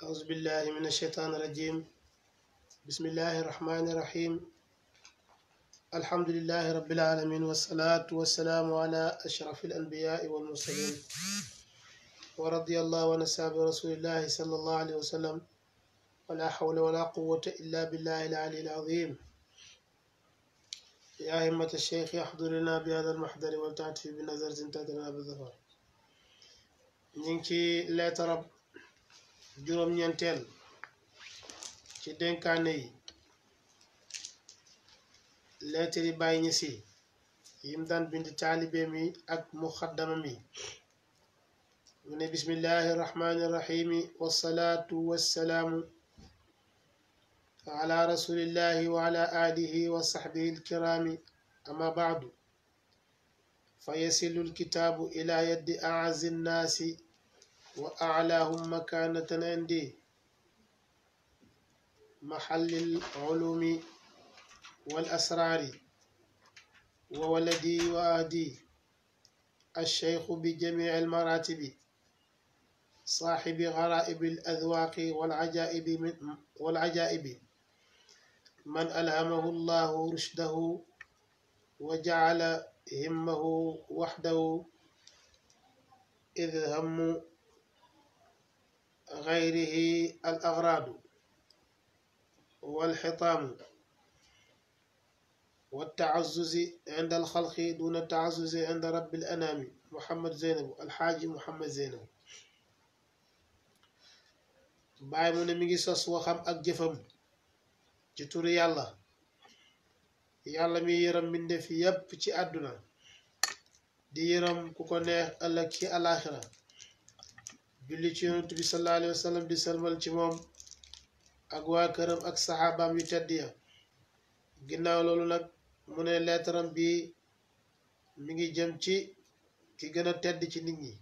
أعوذ بالله من الشيطان الرجيم. بسم الله الرحمن الرحيم. الحمد لله رب العالمين، والصلاة والسلام على أشرف الأنبياء والمرسلين، ورضي الله عن أصحاب رسول الله صلى الله عليه وسلم، ولا حول ولا قوة إلا بالله العلي العظيم. يا همة الشيخ احضر لنا بهذا المحضر ولتعطفي بنظرة تدرنا بالظفر. نينكي لا ترب juróom ñeenteel ci dénkaane yi leetari Baay Ñas yim daan bind taalibeem yi ak muxaddamam yi mu ne bismillahi irrahmani irrahimi wassalaatu wassalaamu ala rasulillahi wa ala alihi wa sahbihi alkiraami amma baadu fa yasilu alkitaabu ila yaddi a'azzi nnaasi wa a'laahum makaanatan indi محل العلوم والأسرار وولدي وأهدي الشيخ بجميع المراتب صاحب غرائب الأذواق والعجائب من ألهمه الله رشده وجعل همه وحده إذ هم غيره الأغراض والحطام والتعزز عند الخلق دون التعزز عند رب الأنام محمد زينب الحاج محمد زينب باي mu ne mi ngi sos waxam ak jëfam ci turu yàlla mi yërëm mbindeef yépp ci àdduna di yërëm ku ko neex ëllëg ci alaxira julli ci yonent bi sallallahu alayhi wa sallam di sëlmal ci moom ak waa këram ak saxaabaam yu tedd ya ginnaaw loolu nag mu ne leetaram bi mi ngi jëm ci ki gën a tedd ci nit ñi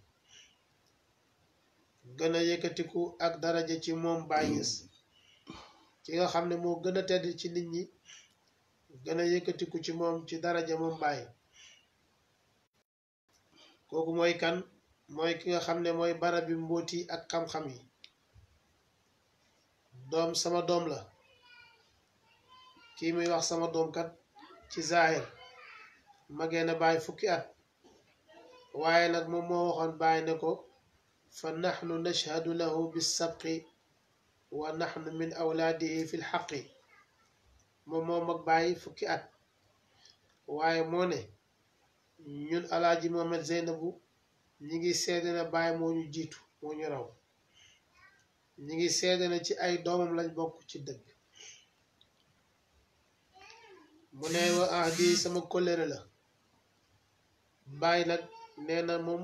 gën a yëkkatiku ak daraja ci moom Baay Ñas ki nga xam ne moo gën a tedd ci nit ñi gën a yëkkatiku ci moom ci daraja moom Baay kooku mooy kan mooy ki nga xam ne mooy barabi mbóoti ak xam-xam yi doom sama doom la kii muy wax sama doom kat ci zaahir magee na Baay fukki at waaye nag moom moo waxoon Baay ne ko fa naxnu nashhadu lahu bisabqi wa naxnu min awlaadihi fi lxaqi moom moo mag Baay fukki at waaye moo ne ñun alaaji Mohamed Zeynabu ñi ngi seede na Baay moo ñu jiitu moo ñu raw ñi ngi seede na ci ay doomam lañ bokk ci dëgg mu ne wa ahdi sama kóllëre la Baay nag nee na moom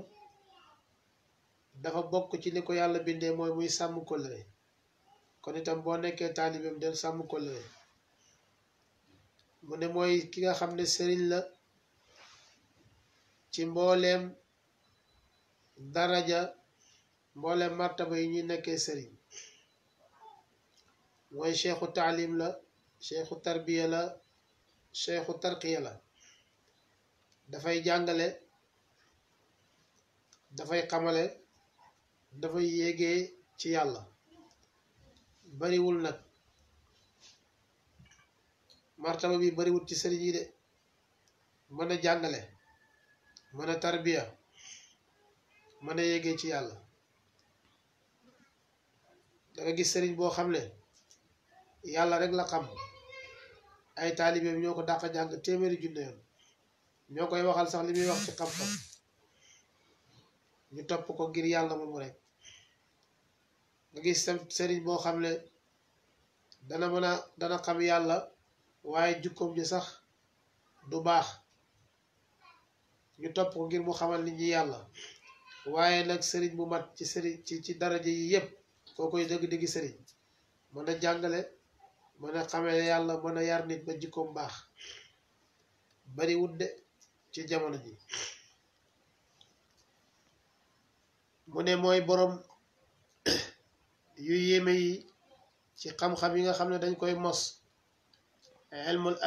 dafa bokk ci li ko yàlla bindee mooy muy sàmm kóllëre kon itam boo nekkee taalibeem del sàmm kóllëre mu ne mooy ki nga xam ne sëriñ la ci mbooleem daraja mbooleem martaba yi ñuy nekkee sëriñ mooy cheikhu taalim la cheikhu tarbiya la cheikhu tarqiya la dafay jàngale dafay xamale dafay yéegee ci yàlla bariwul nag martaba bi bariwul ci sëriñ yi de mën a jàngale mën a tarbiya mën a yéegee ci yàlla danga gis sëriñ boo xam ne yàlla rek la xam ay taalibeem ñoo ko dàq jàng téeméeri junne yoon ñoo koy waxal sax li muy wax ci xam-xam ñu topp ko ngir yàlla moomu rek nga gis sam sëriñ boo xam ne dana xam yàlla waaye jukkoom ji sax du baax ñu topp ko ngir mu xamal nit ñi yàlla waaye nag sëriñ bu mat ci sëriñ ci daraja yi yépp koo koy dëgg-dëgg sëriñ mën a jàngale mën a xamee yàlla mën a yar nit ba jikkoom baax bari wudde ci jamono ji mu ne mooy boroom yu yéeme yi ci xam-xam yi nga xam ne dañ koy mos ilmul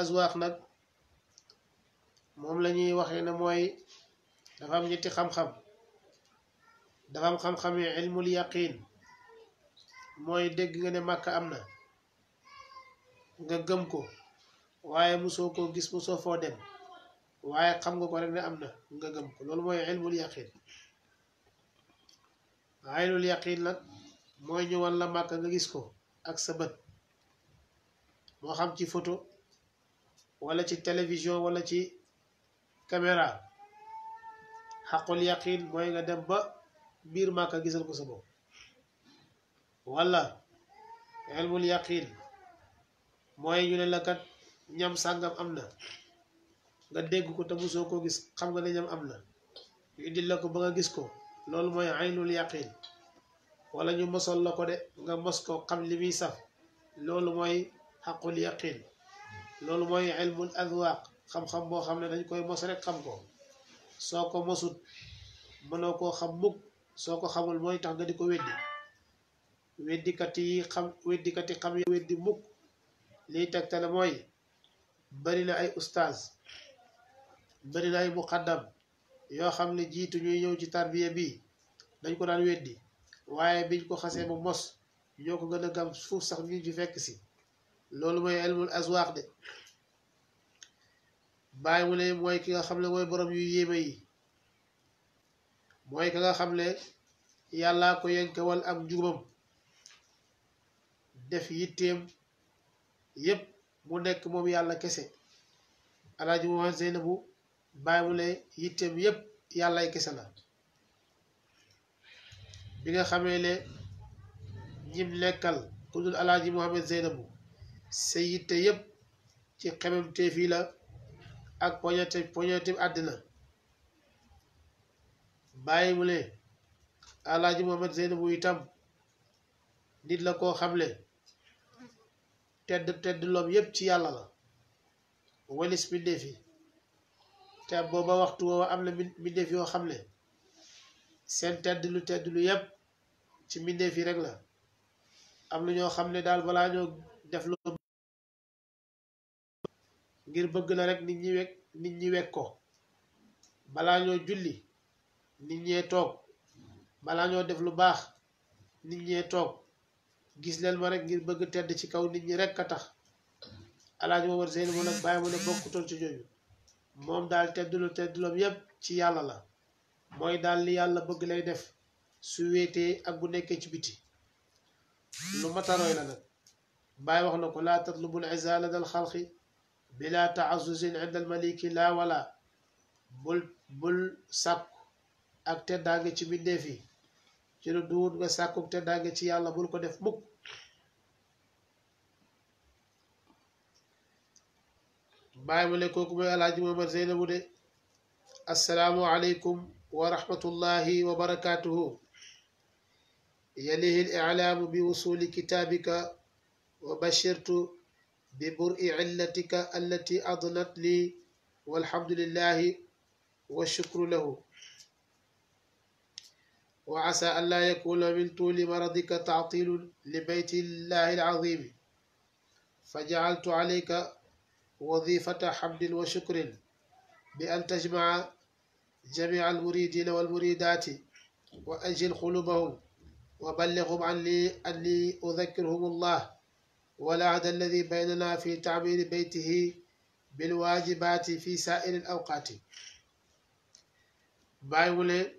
azwaaq nag moom la ñuy waxee ne mooy dafa am ñetti xam-xam dafa am xam-xami ilmul yaqin mooy dégg nga ne Màkka am na nga gëm ko waaye mosoo koo gis mosoo foo dem waaye xam nga ko rek ne am na nga gëm ko loolu mooy ilmul yaqin ilmul yaqin nag mooy ñu wan la Màkka nga gis ko ak sa bët moo xam ci photo wala ci télévision wala ci caméra xaqul yaqin mooy nga dem ba biir Màkka gisal ko sa bopp wala ilmul yaqin mooy ñu ne la kat ñam sàngam am na nga dégg ko te mosoo ko gis xam nga ne ñam am na ñu indil la ko ba nga gis ko loolu mooy aynul yaqin wala ñu mosol la ko de nga mos ko xam li muy saf loolu mooy xaqul yaqin loolu mooy ilmul adwaaq xam-xam boo xam ne dañ koy mos rek xam ko soo ko mosut mënoo koo xam mukk soo ko xamul mooy tax nga di ko weddi weddikat yi xam weddi mukk liy tegtale mooy bari na ay ustaaz bari na ay muqaddam yoo xam ne jiitu ñuy ñëw ci tarbiya bi dañ ko daan weddi waaye biñ ko xasee ba mos ñoo ko gën a gam fuuf sax ñu ci fekk si loolu mooy ilmul azwaaq de bàyyi mu ne mooy ki nga xam ne mooy borom yu yéeme yi mooy ki nga xam ne yàllaa ko yenkewal ak njubam def yitteem yépp mu nekk moom yàlla kese alaaji Muhammad Zeynabu bàyyi mu ne yitteem yépp yàllay kese la bi nga xamee ne ñim nekkal ku dul alaaji Muhammad Zeynabu sa yitte yépp ci xemem teef yi la ak poñete àddina bàyyi mu ne alaaji Muhammad Zeynabu itam nit la koo xamle tedd loom yépp ci yàlla la walis mbindéef yi te booba waxtu woowa am na mbindéef yoo xam ne seen tedd lu yépp ci mbindéef yi rek la am na ñoo xam ne daal balaa ñoo def lu ngir bëgg la rek nit ñi wekk ko balaa ñoo julli nit ñee toog balaa ñoo def lu baax nit ñee toog gis leen ma rek ngir bëgg tedd ci kaw nit ñi rek a tax alaaji Muhammad Zeynabu nag bàyyi mu ne bokkutoon ci ñooñu moom daal tedduloom yépp ci yàlla la mooy daal li yàlla bëgg lay def su wéetee ak bu nekkee ci biti lu mataroy la nag bàyyi wax na ko laa tatlubul izala dal xalqi bila taazuzin inda al maliki laa wala bul sàkku ak teddaange ci mbindeef yi ci lu duwut nga sàkku teddaange ci yàlla bul ko def mukk bàyyi mu ne kooku mooy alaaji Muhammad Zeynabu de assalaamu aleykum wa rahmatullahi wa barakatuhu yalihi al-i'laamu bi wusuli kitaabika wa bashirtu bi bur'i illatika allati adnat li walhamdulillahi wa shukru lahu wa asa an laa yakuna min tuuli maradika ta'tilun li bayti llahi al-azim fa ja'altu alayka وظيفة حمد وشكر بأن تجمع جميع المريدين والمريدات وأجل قلوبهم وبلغهم أني أذكرهم الله والعهد الذي بيننا في تعمير بيته بالواجبات في سائر الأوقات بايولي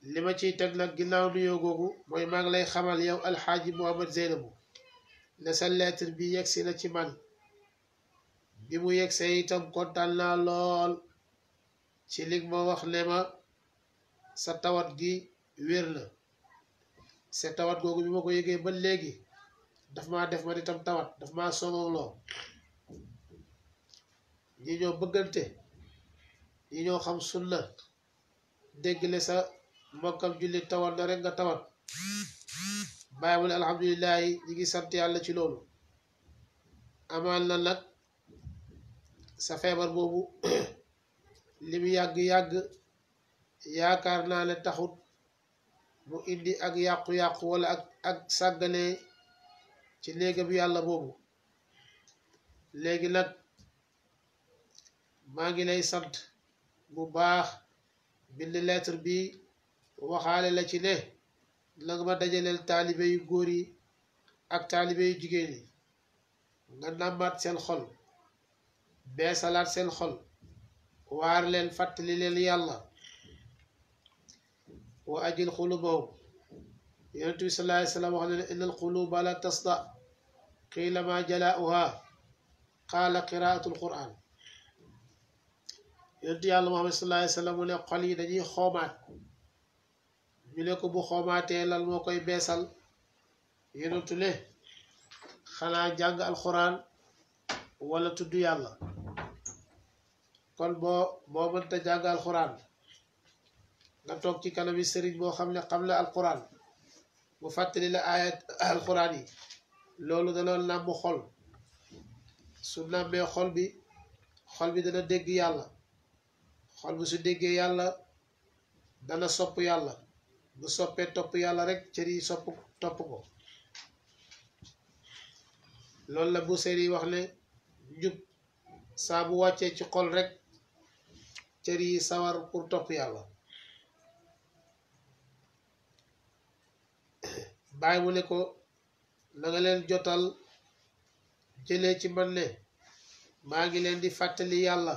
لما تي تغنى غيناو نيو غوغو موي ماغ لاي خمال ياو الحاج محمد زينبو ne sa lettre bi yegsi na ci man bi mu yegsee itam kontaan naa lool ci li ma wax ne ma sa tawat gi wér na sa tawat googu bi ma ko yëgee ba léegi daf maa def ma itam tawat daf maa sonaloo ñi ñoo bëggante ñi ñoo xam sunna dégg ne sa mbokkam jullit tawat na rek nga tawat bàyyi mu ne alhamdulilahi ñi ngi sant yàlla ci loolu amaan na nag sa feebar boobu li mu yàgg-yàgg yaakaar naa ne taxut mu indi ak yàqu-yàqu wala ak sàggane ci néegam yàlla boobu léegi nag maa ngi lay sant bu baax bind lettre bi waxaale la ci ne la nga ma dajaleel taalibe yu góor yi ak taalibe yu jigéen yi nga nàmmaat seen xol beesalaat seen xol waar leen fàttali leen yàlla wa ajil xulubahum yonent bi sallallahu alayhi wa sallam wax na ne innal quluba la tasda qiila ma jalaa'uha qaala qiraatul quran yonent yàlla Muhammad sallallahu alayhi wa sallam mu ne xol yi dañuy xoomaat ñu ne ko bu xoomaatee lan moo koy beesal yonentu ne xanaa jàng alquran wala tudd yàlla kon boo mënta jàng alquran nga toog ci kanami sëriñ boo xam ne xam la alquran mu fàttali la ayat alquran yi loolu dana nàmm xol su nàmmee xol bi dana dégg yàlla xol bi su déggee yàlla dana sopp yàlla bu soppee topp yàlla rek cër yi topp ko loolu la bu sëriñ wax ne njub saa bu wàccee ci xol rek cër yi sawar pour topp yàlla bàyyi mu ne ko na nga leen jotal jëlee ci man ne maa ngi leen di fàttali yàlla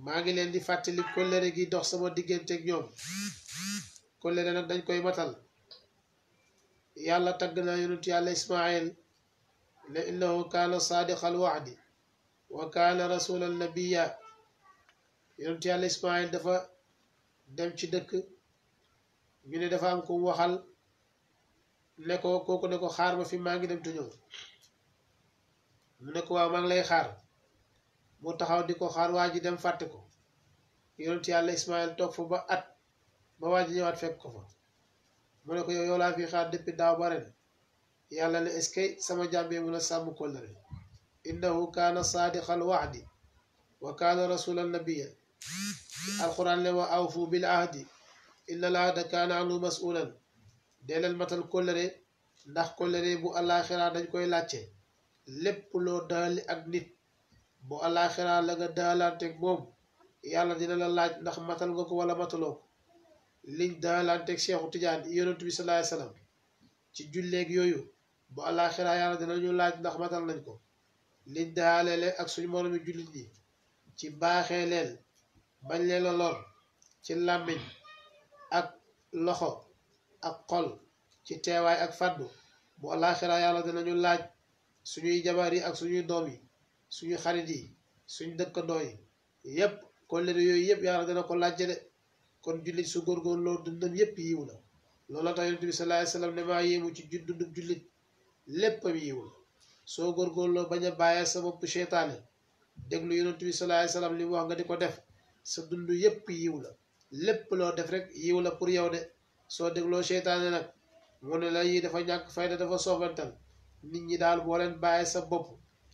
maa ngi leen di fàttali kóllëre gi dox sama digganteeg ñoom kóllëre nag dañ koy matal yàlla tagg na yonent yàlla Ismaayil ne innahu kaana saadiqal wa'di wa kaana rasulan nabiyya yonent yàlla Ismaayil dafa dem ci dëkk ñu ne dafa am ko waxal ne ko kooku ne ko xaar ma fi maa ngi dem te ñëw mu ne ko waaw maa ngi lay xaar mu taxaw di ko xaar waa ji dem fàtte ko yonent yàlla Ismaayil toog fa ba at ba waa ji ñëwaat fekk ko fa mu ne ko yow laa fi xaar depuis daaw ba ren yàlla ne est-ce que sama jàmbee mun a sàmm kóllëre innahu kaana saadiqal wa'di wa kaana rasulan nabiyya alquran ne wa awfu bil ahdi inna al ahda kaana anhu mas'ulan dee leen matal kóllëre ndax kóllëre bu àllaaxira dañ koy laajte lépp loo daali ak nit bu àllaaxira la nga daalanteeg moom yàlla dina la laaj ndax matal nga ko wala mataloo ko liñ daalanteeg Cheikhu Tidiane yonent bi sallallahu alayhi wasallam ci julleeg yooyu bu àllaaxira yàlla dina ñu laaj ndax matal nañ ko liñ daaleele ak suñu moromi jullit ñi ci baaxee leen bañ leen a lor ci làmmiñ ak loxo ak xol ci teewaay ak faddu bu àllaaxira yàlla dinañu laaj suñuy jabar yi ak suñuy doom yi suñu xarit yi suñu dëkkandoo yi yépp kóllëre yooyu yépp yàlla dina ko laaj de kon jullit su góorgóorloo dundam yépp yiw la loolu tax yonent bi sallallahu alayhi wasallam ne maa yéemu ci dundub jullit léppam yiw la soo góorgóorloo bañ a bàyyee sa bopp seytaane déglu yonent bi sallallahu alayhi wasallam li mu wax nga di ko def sa dund yépp yiw la lépp loo def rek yiw la pour yow de soo dégloo seytaane nag mu ne la yii dafa ñàkk fayda dafa soofantal nit ñi daal boo leen bàyyee sa bopp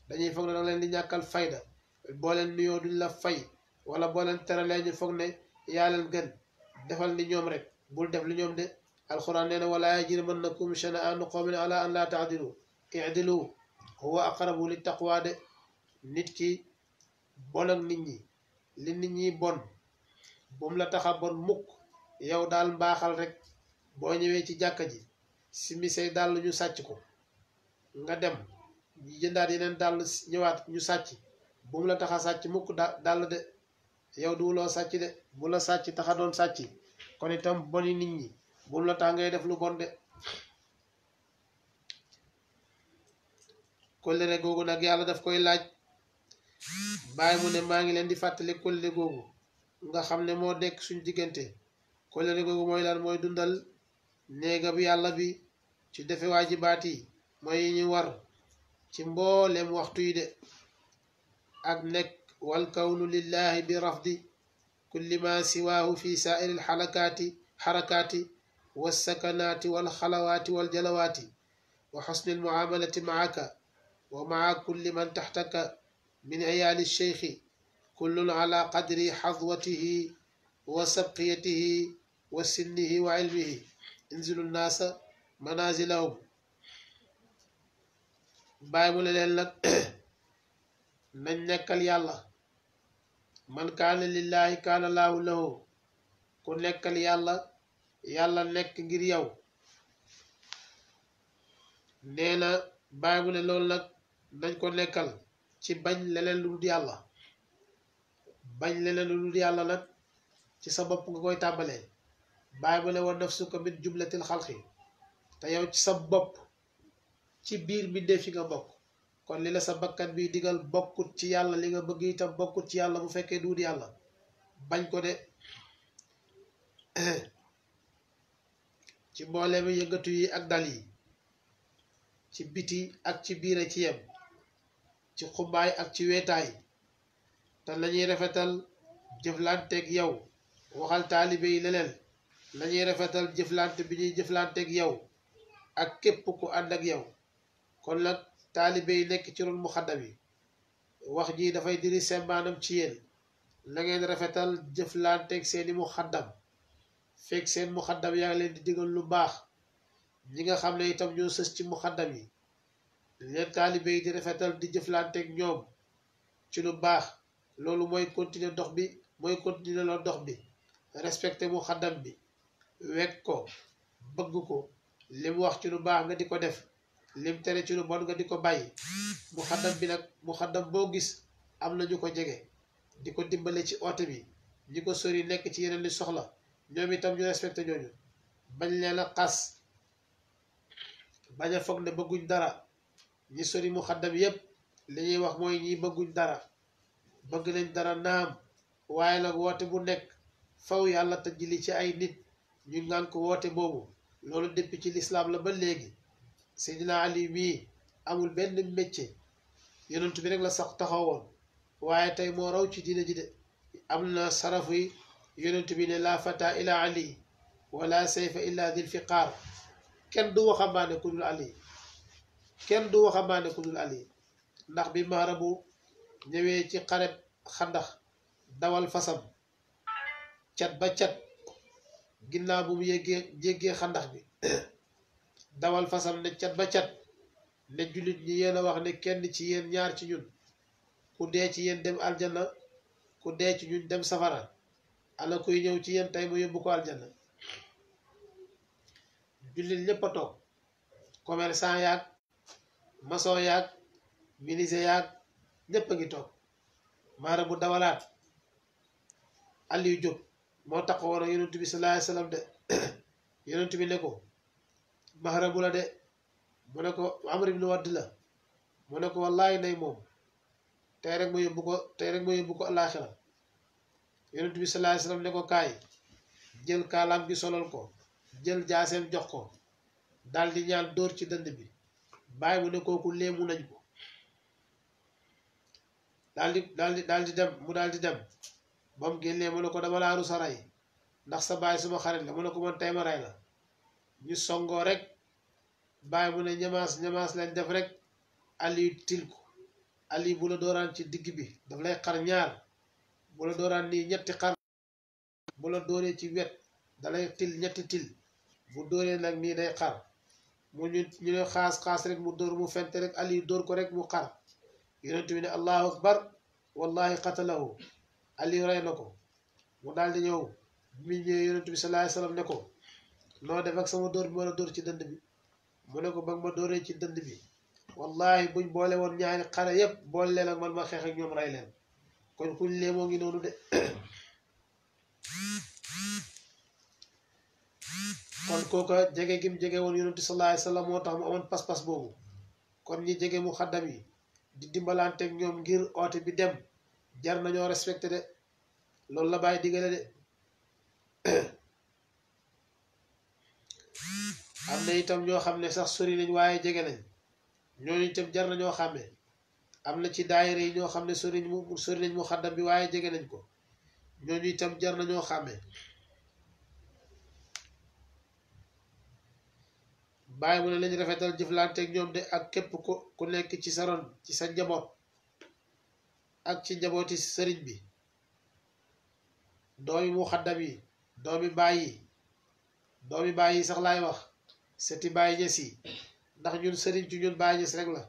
dañuy foog ne danga leen di ñàkkal fayda boo leen nuyoo duñ la fay wala boo leen teralee ñu foog ne yaa leen gën defal ni ñoom rek bul def li ñoom de alxuraan nee na wala yajrimannakum shana'aanu qawmin ala an laa ta'dilu i'dilu huwa aqrabu lit taqwa de nit ki bon ak nit ñi li nit ñi bon bum la taxa bon mukk yow daal mbaaxal rek boo ñëwee ci jàkka ji simi say dàll ñu sàcc ko nga dem jëndaat yeneen dàll ñëwaat ñu sàcc bum la taxa sàcc mukk dàll de yow duwuloo sàcc de bu la sàcc taxa doon sàcc kon itam boni nit ñi bum la tax ngay def lu bon de kóllëre googu nag yàlla daf koy laaj bàyyi mu ne maa ngi leen di fàttali kóllëre googu nga xam ne moo dekk suñ diggante kóllëre googu mooy lan mooy dundal néega bi yàlla bi ci defe waajibaat yi mooy yi ñu war ci mboolem waxtu yi de ak nekk wal kawnu lillahi bi rafdi kulli ma siwaahu fi saairi xarakaati walsakanaati walxalawaati waljalawaati wa xusni almuaamalati maaka wa maa kulli man taxtaka min ciyaali lcheikhi kullun ala qadri xadwatihi wa sabqiyatihi wa sinnihi wa cilmihi inzilu nnaasa manazilahum bàyyi mu ne leen nag nañ nekkal yàlla man kaana lillahi kaana laahu lahu ku nekkal yàlla yàlla nekk ngir yow nee na bàyyi mu ne loolu nag nañ ko nekkal ci bañ leneen lu dul yàlla bañ leneen lu dul yàlla nag ci sa bopp nga koy tàmbalee bàyyi mu ne wa nafsuka min jumlatil xalqi te yow ci sa bopp ci biir mbindeef yi nga bokk kon li la sa bakkan bi digal bokkut ci yàlla li nga bëgg itam bokkut ci yàlla bu fekkee duut yàlla bañ ko de ci mbooleem yëngatu yi ak dal yi ci biti ak ci biira ci yem ci xumbaay ak ci weetaay te lañuy rafetal jëflanteeg yow waxal taalibe yi leneen lañuy rafetal jëflante bi ñuy jëflanteeg yow ak képp ku ànd ak yow kon nag taalibe yi nekk ci ron muxaddam yi wax ji dafay diri sembaanam ci yéen na ngeen rafetal jëflanteeg seeni muxaddam fekk seen muxaddam yaa ngi leen di digal lu baax ñi nga xam ne itam ñoo sës ci muxaddam yi leen taalibe yi di rafetal di jëflanteeg ñoom ci lu baax loolu mooy continuer dox bi mooy continuer loo dox bi respecté muxaddam bi wekk ko bëgg ko lim wax ci lu baax nga di ko def lim tere ci lu bon nga di ko bàyyi muxaddam bi nag muxaddam boo gis am na ñu ko jege di ko dimbale ci oote bi ñi ko sori nekk ci yeneen li soxla ñoom itam ñu respecté ñooñu bañ leen a xas bañ a foog ne bëgguñ dara ñi sori muxaddam yépp li ñuy wax mooy ñi bëgguñ dara bëgg nañ dara naam waaye nag woote bu nekk faw yàlla tëj li ci ay nit ñu ngànk woote boobu loolu depuis ci lislaam la ba léegi Seydina Ali mii amul benn métier yonent bi rek la sax taxawoon waaye tey moo raw ci diina ji de am na sarafu yi yonent bi ne la fata ila ali wala sayfa illa dil fiqaar kenn du waxambaane ku dul ali kenn du waxambaane ku dul ali ndax bi maharabu ñëwee ci xareb xandax dawal fasam cat ba cat ginnaaw bu mu jéggee xandax bi dawal fasam ne cat ba cat ne jullit ñi yéen a wax ne kenn ci yéen ñaar ci ñun ku dee ci yéen dem aljanna ku dee ci ñun dem safara ana kuy ñëw ci yéen tey mu yóbbu ko aljanna jullit ñépp a toog commerçant yaag maçon yaag menuisier yaag ñépp a ngi toog maara bu dawalaat Aliou jóg moo tax woon ak yonent bi sallallahu alayhi wasallam de yonent bi ne ko maharabu la de mu ne ko Amr ibn Wadd la mu ne ko wallaahi nay moom tey rek ma yóbbu ko alaaxira yonent bi sallallahu alayhi wasallam ne ko kaay jël kaalaam gi solal ko jël jaaseem jox ko daal di ñaan dóor ci dënd bi bàyyi mu ne kooku léemu nañ ko daal di dem mu daal di dem ba mu génnee mu ne ko dama laa rus a rey ndax sa baay suma xarit la mu ne ko man tey ma rey la ñu songoo rek bàyyi mu ne ñamaas lañ def rek Aliou til ko Aliou bu la dooraan ci digg bi daf lay xar ñaar bu la dooraan nii ñetti xar bu la dooree ci wet dalay til ñetti til bu dooree nag nii day xar mu ñu ne xaas rek mu dóor mu fente rek Aliou dóor ko rek mu xar yonent bi ne allahu akbar wallahi qatalahu Aliou rey na ko mu daal di ñëw mi ñëwee yonent bi sallallahu alayhi wasallam ne ko noo def ak sama dóor bi ma la dóor ci dënd bi mu ne ko ba nga ma dóoree ci dënd bi wallahi buñ boole woon ñaari xare yépp boole leen ak man ma xeex ak ñoom rey leen kon kuñ lee moo ngi noonu de kon kooka jege gim jege woon yonent sallallahu alayhi wasallam moo tax mu amoon pas-pas boobu kon ñi jege mu xaddam yi di dimbalanteeg ñoom ngir oote bi dem jar nañoo respecté de loolu la bàyyi digale de am na itam ñoo xam ne sax sori nañ waaye jege nañ ñooñu itam jar nañoo xàmmee am na ci daayira yi ñoo xam ne sori nañ mu xaddam bi waaye jege nañ ko ñooñu itam jar nañoo xàmmee bàyyi mu ne lañ rafetal jëflanteeg ñoom de ak képp ku nekk ci sa ron ci sa njaboot ak ci njabooti sëriñ bi doomi mu xaddam yi doomi baay yi sax laay wax seti Baay Ñas yi ndax ñun sëriñ ci ñun Baay Ñas rek la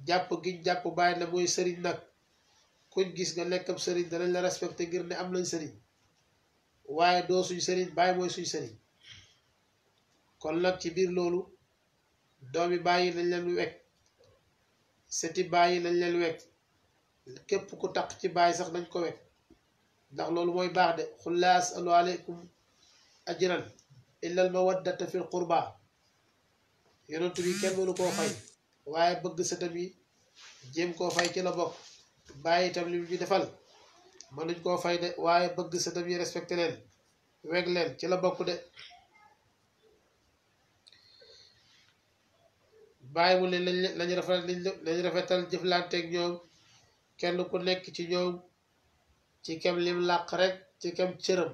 jàpp giñ jàpp bàyyi la mooy sëriñ nag kuñ gis nga nekkam sëriñ danañ la respecté ngir ne am nañ sëriñ waaye doo suñ sëriñ baay mooy suñ sëriñ kon nag ci biir loolu doomi baay yi nañ leen wekk seti baay yi nañ leen wekk képp ku taq ci baay sax nañ ko wekk ndax loolu mooy baax de xul laa asalu aleykum ajran illa al mawaddata fil qurba yonentu bi kenn mënu koo fay waaye bëgg sëtam yi jéem koo fay ci la bokk bàyyi itam li ñu defal mënuñ koo fay de waaye bëgg sëtam yi respecté leen weg leen ci la bokk de bàyyi mu ne lañ rafetal jëflanteeg ñoom kenn ku nekk ci ñoom ci kem lim làq rek ci kem cëram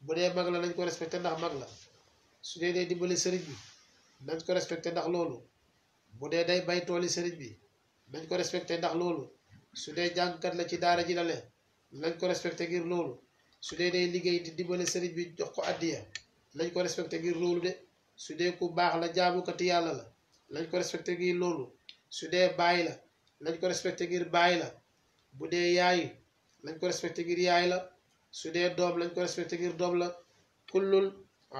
bu dee mag la nañ ko respecté ndax mag la su dee day dimbali sëriñ bi nañ ko respecté ndax loolu bu dee day bay tooli sëriñ bi nañ ko respecté ndax loolu su dee jàngkat la ci daara ji la le nañ ko respecté ngir loolu su dee day liggéey di dimbali sëriñ bi jox ko addiya nañ ko respecté ngir loolu de su dee ku baax la jaamukati yàlla la nañ ko respecté ngir loolu su dee baay la nañ ko respecté ngir baay la bu dee yaay nañ ko respecté ngir yaay la su dee doom lañ ko respecté ngir doom la kullun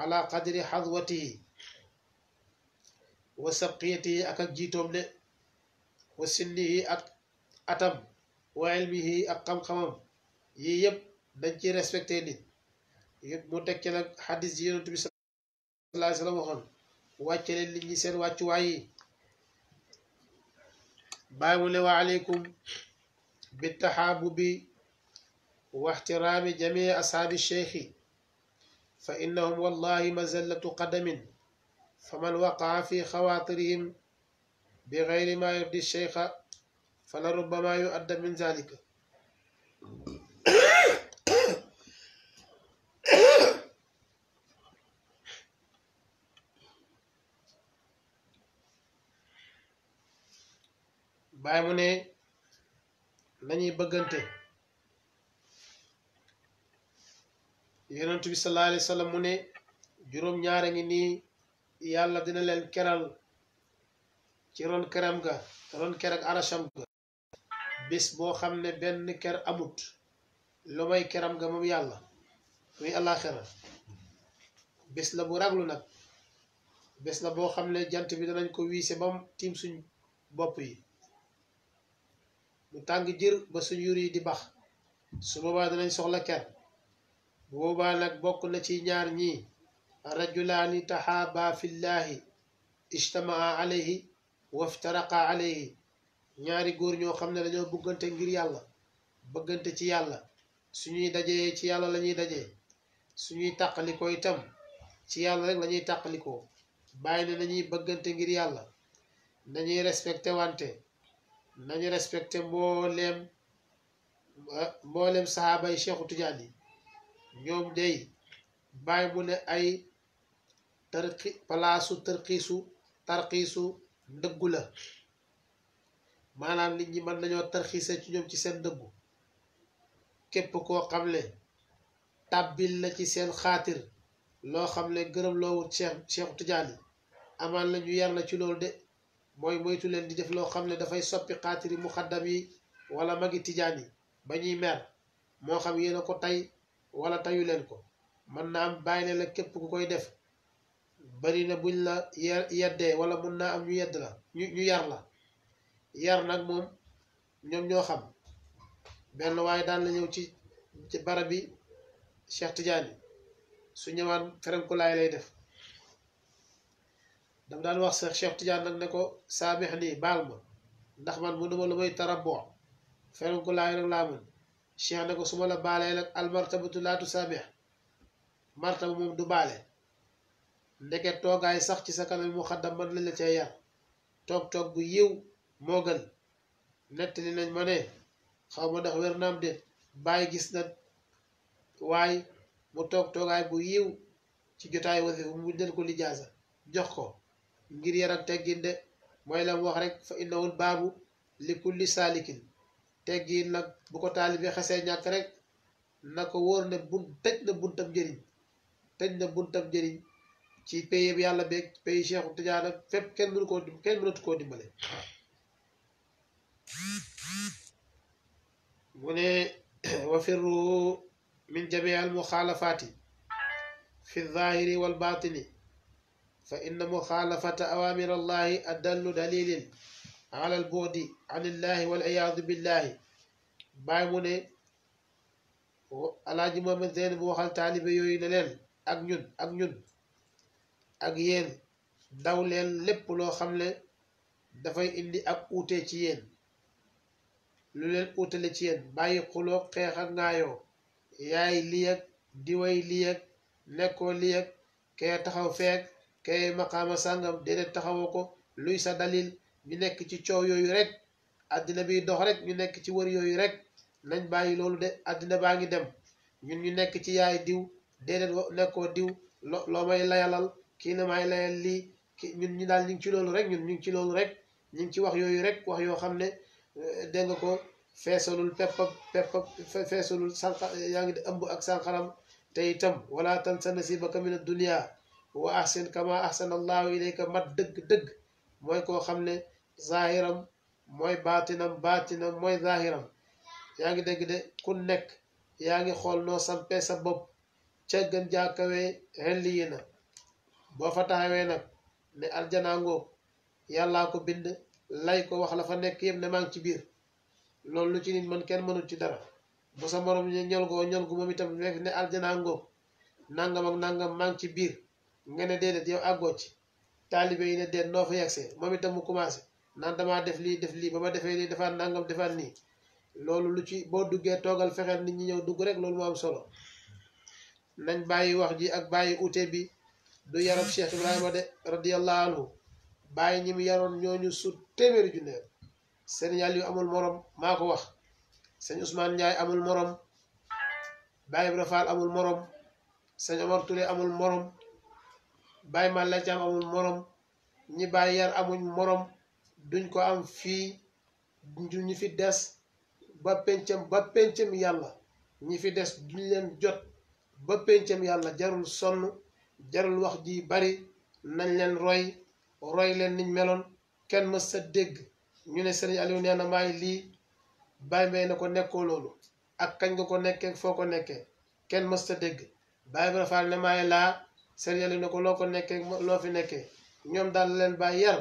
ala qadri xadwatihi wa sabqiyatihi ak jiitoom de wa sinnihi ak atam wa ilmihi ak xam-xamam yii yëpp dañ ci respecté nit yëpp mu teg ci nag xadis yi yonent bi sallallahu alayhi wa sallam waxoon wàcce leen nit ñi seen wàccuwaay yi bàyyi mu ne wa aleykum bittaxaabubi wa ixtiraami jamii ashaabi cheikhi fa innahum wallahi mazallatu qadamin faman waqaa fi xawaatirihim bi gayri ma yurdi cheikha fala rubbama yuadda min zalika bàyyi mu ne nañuy bëggante yonent bi sallallahu alayhi wa sallam mu ne juróom-ñaara ngi nii yàlla dina leen keral ci ron keram ga ron ker ak arasham ga bés boo xam ne benn ker amut lu may keram ga moom yàlla muy àllaaxira bés la bu raglu nag bés la boo xam ne jant bi danañ ko wiise bam tiim suñ bopp yi mu tàng jër ba suñ yur yi di bax su boobaa danañ soxla ker bu boobaa nag bokk na ci ñaar ñii rajulaani taxaaba fillahi ijtamaa alayhi waftaraqa alayhi ñaari góor ñoo xam ne dañoo bëggante ngir yàlla bëggante ci yàlla suñuy dajee ci yàlla la ñuy dajee suñuy tàqalikoo itam ci yàlla rek la ñuy tàqalikoo bàyyi ne nañuy bëggante ngir yàlla nañuy respecté wante nañu respecté mbooleem sahaaba yi Cheikhu Tijaan yi ñoom day bàyyi mu ne ay palaasu tarxiisu ndëggu la maanaam nit ñi mën nañoo tarxiise ci ñoom ci seen ndëggu képp koo xam ne tàbbil la ci seen xaatir loo xam ne gërëm loowut Cheikhu Tijaan yi amaan la ñu yar la ci loolu de mooy moytu leen di def loo xam ne dafay soppi xaatiri muxaddam yi wala magi tijaan yi ba ñuy mer moo xam yéen a ko tey wala tayu leen ko mën na am bàyyi ne la képp ku koy def bari na buñ la yeddee wala mun naa am ñu yedd la ñu yar la yar nag moom ñoom ñoo xam benn waaye daan la ñëw ci barab bi Cheikh Tidiane su ñëwaan ferenkulaay lay def dam daan wax sax Cheikh Tidiane nag ne ko saamix nii baal ma ndax man mënuma lu may taraboo ferenkulaay rek laa mën Cheikh ne ko su ma la baalee nag almartabatu laatu saamix martaba moom du baale ndeke toogaay sax ci sa kanam mu xaddam man lañ la cee yar toog bu yiw moo gën nettali nañ ma ne xaw ma ndax wér naam de bàyyi gis na waaye mu toogaay bu yiw ci jotaay wasifa mu del ko lijaasa jox ko ngir yaram teggin de mooy la mu wax rek fa innawul baabu li kulli saalikin teggin nag bu ko taalibi xesee ñàkk rek na ko wóor ne tëj na buntam njëriñ ci pays bi yàlla beeg pays Cheikhu Tidiane ak fépp kenn mënatu koo dimbale mu ne wa firru min jamii al muxaalafaati fi lzahiri walbatini fa inna muxaalafata awamir allahi adallu dalilin ala albu'di an illahi wal'iyaadu billahi bàyyi mu ne alaaji Mohamed Zeyn bu waxal taalibe yooyu ne leen ak ñun ak yéen daw leen lépp loo xam ne dafay indi ak uute ci yéen lu leen uutale ci yéen bàyyi xuloo xeex ak ngaayoo yaay lii ak diway lii ak nekkoo lii ak kee taxaw feek kee maqaama sàngam déedéet taxawoo ko luy sa dalil ñu nekk ci coow yooyu rek àddina bi dox rek ñu nekk ci wër yooyu rek nañ bàyyi loolu de àddina baa ngi dem ñun ñu nekk ci yaay diw déedéet nekkoo diw loo may layalal kii na may layal lii ki ñun ñu daal ñu ngi ci loolu rek ñun ñu ngi ci loolu rek ñu ngi ci wax yooyu rek wax yoo xam ne dégg nga ko feesalul pepp feesalul sànqa yaa ngi di ëmb ak sànqaram te itam wala tansa nasibaka min ad-dunya wa ahsin kama ahsana allahu ilayka mat dëgg-dëgg mooy koo xam ne zahiram mooy baatinam mooy zahiram yaa ngi dégg de ku nekk yaa ngi xool noo sampee sa bopp ca gën jàkkawee xelli yi na boo fa taxawee nag ne aljanaa ngoog yàllaa ko bind lay ko wax la fa nekk yëpp ne maa ngi ci biir loolu lu ci nit man kenn mënul ci dara bu sa morom ñol gu moom itam fekk ne aljanaa ngoog nangam ak nangam maa ngi ci biir nga ne déedéet yow àggoo ci taalibe yi ne déet noo fa yegsee moom itam mu commencé naan damaa def lii ba ma defee lii defaat nangam defaat nii loolu lu ci boo duggee toogal fexeel nit ñi ñëw dugg rek loolu moo am solo nañ bàyyi wax ji ak bàyyi ute bi du yarab Cheikh Ibrahima de radiyallahu anhu bàyyi ñi mu yaroon ñooñu su téeméeri junne seen yàlla yu amul morom maa ko wax sëñ Ousmane Ndiaye amul morom Baye Ibra Fall amul morom sëñ Omar Touré amul morom Baye Malle Thiam amul morom ñi bàyyi yar amuñ morom duñ ko am fii ñu fi des ba pencam yàlla ñi fi des duñ leen jot ba pencam yàlla jarul sonn jarul wax ji bari nañ leen roy leen niñ meloon kenn mës sa dégg ñu ne Serigne Aliou nee na maay lii Baye Mbaye na ko nekkoo loolu ak kañ nga ko nekkee foo ko nekkee kenn mës sa dégg Baye Ibra Fall ne maay laa Serigne Aliou ne ko loo ko nekkee loo fi nekkee ñoom daal leen bàyyi yar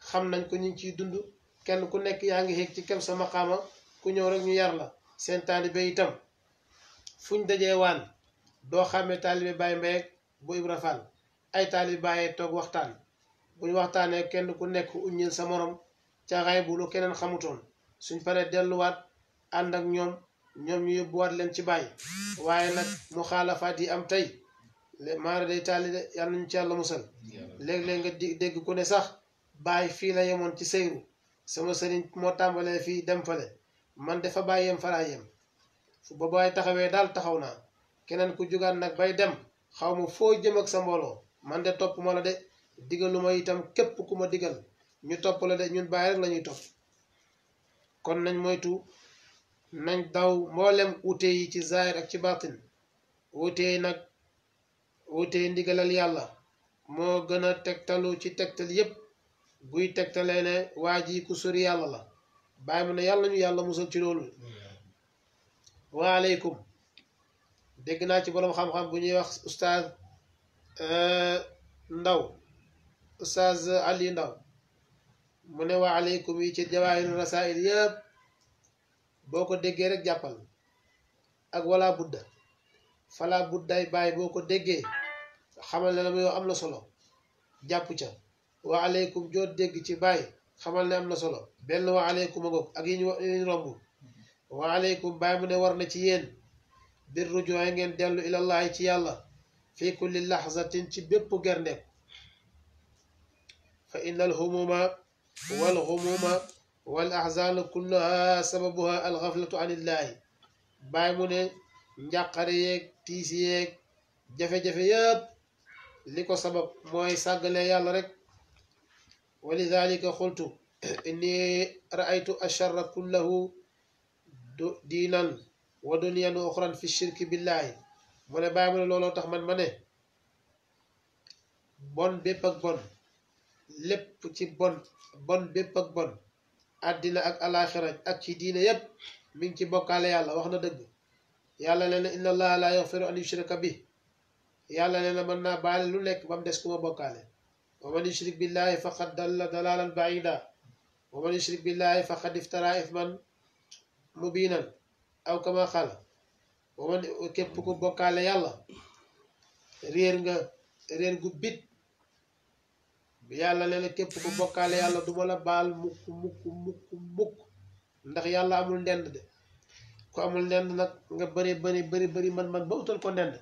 xam nañ ko ñu ngi ciy dund kenn ku nekk yaa ngi xéeg ci kem sa maqaama ku ñëw rek ñu yar la seen taalibe itam fuñ dajee waan doo xàmmee taalibe Baye Mbaye bu Ibra Fall ay taalibe Baye toog waxtaan buñ waxtaanee kenn ku nekk uññil sa morom ca xay bu lu keneen xamutoon suñ paree delluwaat ànd ak ñoom ñu yóbbuwaat leen ci Baye waaye nag mu xaalafaat yi am tey maara day taali de yàlla nañu ci yàlla musal léeg-léeg nga dégg ku ne sax Baye fii la yemoon ci seyru sama sëriñ moo tàmbalee fii dem fale man dafa Baye yem falaa yem ba Baye taxawee daal taxaw naa keneen ku jugaan nag bay dem xaw ma foo jëm ak sa mbooloo man de topp ma la de digalu ma itam képp ku ma digal ñu topp la de ñun Baye rek la ñuy topp kon nañ moytu nañ daw mboolem uute yi ci zahir ak ci batin uute yi nag uute yi ndigalal yàlla moo gën a tegtalu ci tegtal yépp buy tegtalee ne waa ji ku sori yàlla la Baye mu ne yàlla ñu yàlla musal ci loolu waaleykum dégg naa ci boroom xam-xam bu ñuy wax oustaz Ndaw oustaz Ali Ndaw mu ne waaleykum yi ci jawaahiru rasail yëpp boo ko déggee rek jàppal ak wala budda fala budday Baye boo ko déggee xamal ne la mu yow am na solo jàpp ca waaleykum joo dégg ci Baye xamal ne am na solo benn waaleykum a ngoog ak yi ñu romb waaleykum Baye mu ne war na ci yéen bir rujooy ngeen dellu ilallahi ci yàlla fi kulli lahzatin ci bépp gerndeek fa inna al humuma wal humuma wal ahzan kulluha sababuha al ghaflatu an illahi Baye mu ne njàqare yeeg tiis yeeg jafe-jafe yëpp li ko sabab mooy sàggale yàlla rek wa lidhalika qultu inni ra'aytu asharra kullahu diinan wa dunyan wa ukhran fi shirki billahi mu ne Baye mu ne looloo tax man ma ne bon bépp ak bon lépp ci bon bépp ak bon àddina ak alaxira ak ci diine yépp mi ngi ci bokkaale yàlla wax na dëgg yàlla nee na inna allaha la yaxfiru an yushraka bi yàlla nee na mën naa baale lu nekk ba mu des ku ma bokkaale wa man yushrik billahi faqad dalla dalalan baida wa man yushrik billahi faqad iftara ithman mubinan aw kama xaala wa man képp ku bokkaale yàlla réer nga réer gu bit yàlla nee na képp ku bokkaale yàlla duma la baal mukk mukk mukk mukk ndax yàlla amul ndend de ku amul ndend nag nga bëri man ba utal ko ndend